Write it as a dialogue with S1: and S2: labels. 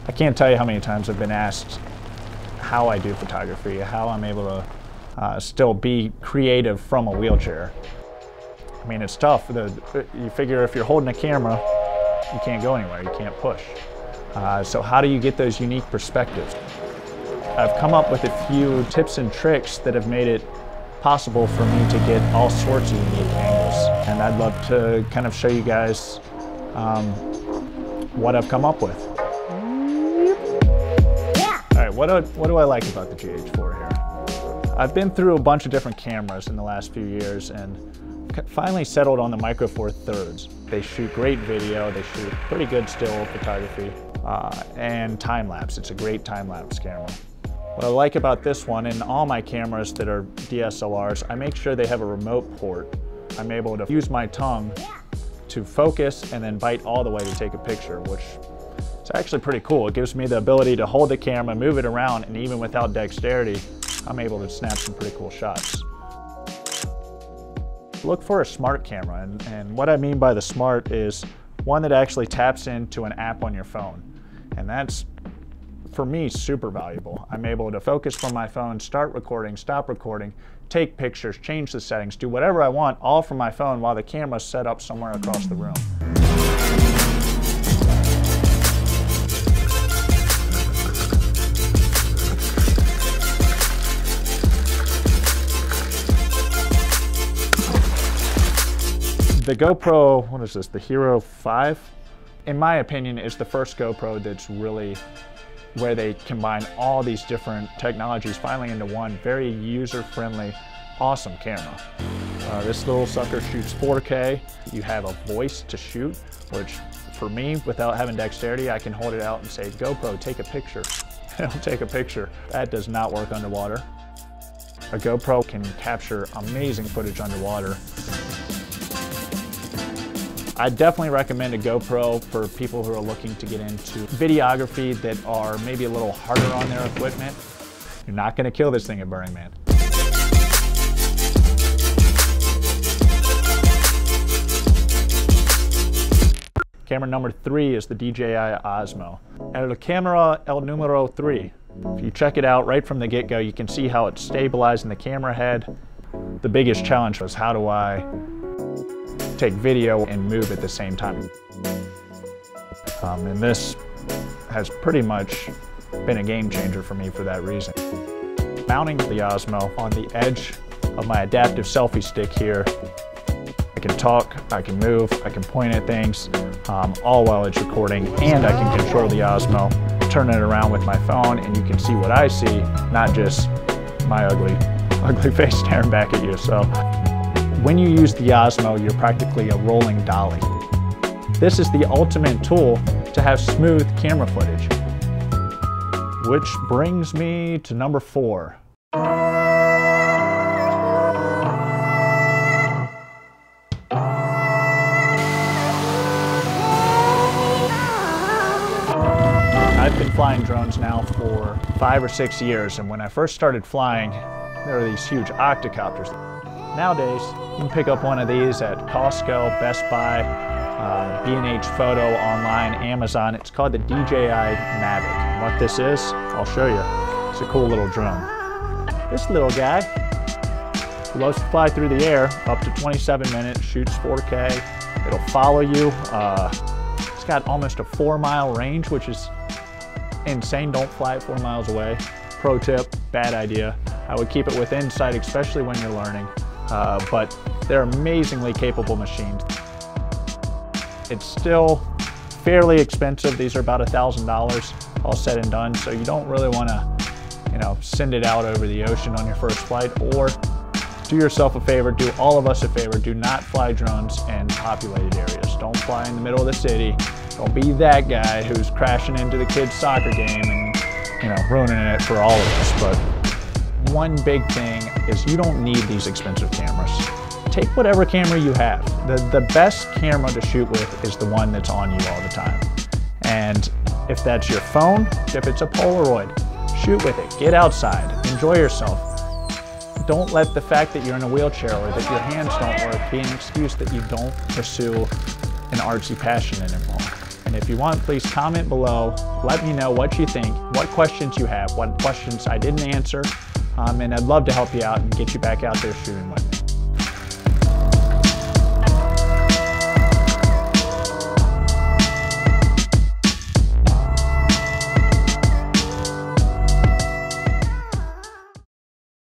S1: I can't tell you how many times I've been asked how I do photography, how I'm able to still be creative from a wheelchair. I mean, it's tough. You figure if you're holding a camera, you can't go anywhere, you can't push. So how do you get those unique perspectives? I've come up with a few tips and tricks that have made it possible for me to get all sorts of unique angles. And I'd love to kind of show you guys what I've come up with. All right, what do I like about the GH4 here? I've been through a bunch of different cameras in the last few years and finally settled on the Micro Four Thirds. They shoot great video, they shoot pretty good still photography, and time-lapse. It's a great time-lapse camera. What I like about this one, and all my cameras that are DSLRs, I make sure they have a remote port. I'm able to use my tongue to focus and then bite all the way to take a picture, which is actually pretty cool. It gives me the ability to hold the camera, move it around, and even without dexterity, I'm able to snap some pretty cool shots. Look for a smart camera, and what I mean by the smart is one that actually taps into an app on your phone. And that's, for me, super valuable. I'm able to focus from my phone, start recording, stop recording, take pictures, change the settings, do whatever I want, all from my phone while the camera's set up somewhere across the room. The GoPro, what is this, the Hero 5? In my opinion, is the first GoPro that's really where they combine all these different technologies finally into one very user-friendly, awesome camera. This little sucker shoots 4K. You have a voice to shoot, which for me, without having dexterity, I can hold it out and say, GoPro, take a picture. It'll take a picture. That does not work underwater. A GoPro can capture amazing footage underwater. I definitely recommend a GoPro for people who are looking to get into videography that are maybe a little harder on their equipment. You're not going to kill this thing at Burning Man. Camera number 3 is the DJI Osmo. El camera el número 3. If you check it out right from the get-go, you can see how it's stabilizing the camera head. The biggest challenge was, how do I take video and move at the same time? And this has pretty much been a game changer for me for that reason. Mounting the Osmo on the edge of my adaptive selfie stick here, I can talk, I can move, I can point at things, all while it's recording, and I can control the Osmo, turn it around with my phone, and you can see what I see, not just my ugly face staring back at you. So when you use the Osmo, you're practically a rolling dolly. This is the ultimate tool to have smooth camera footage. Which brings me to number 4. I've been flying drones now for 5 or 6 years, and when I first started flying, there were these huge octocopters. Nowadays, you can pick up one of these at Costco, Best Buy, B&H Photo, online, Amazon. It's called the DJI Mad. And what this is, I'll show you. It's a cool little drone. This little guy loves to fly through the air up to 27 minutes, shoots 4K. It'll follow you. It's got almost a 4-mile range, which is insane. Don't fly it 4 miles away. Pro tip, bad idea. I would keep it within sight, especially when you're learning. But they're amazingly capable machines. It's still fairly expensive. These are about $1,000 all said and done. So you don't really want to, send it out over the ocean on your first flight. Or do yourself a favor, do all of us a favor, do not fly drones in populated areas. Don't fly in the middle of the city. Don't be that guy who's crashing into the kids' soccer game and ruining it for all of us. But one big thing is you don't need these expensive cameras. Take whatever camera you have. The best camera to shoot with is the one that's on you all the time. And if that's your phone, if it's a Polaroid, shoot with it, get outside, enjoy yourself. Don't let the fact that you're in a wheelchair or that your hands don't work be an excuse that you don't pursue an artsy passion anymore. And if you want, please comment below. Let me know what you think, what questions you have, what questions I didn't answer, and I'd love to help you out and get you back out there shooting with me.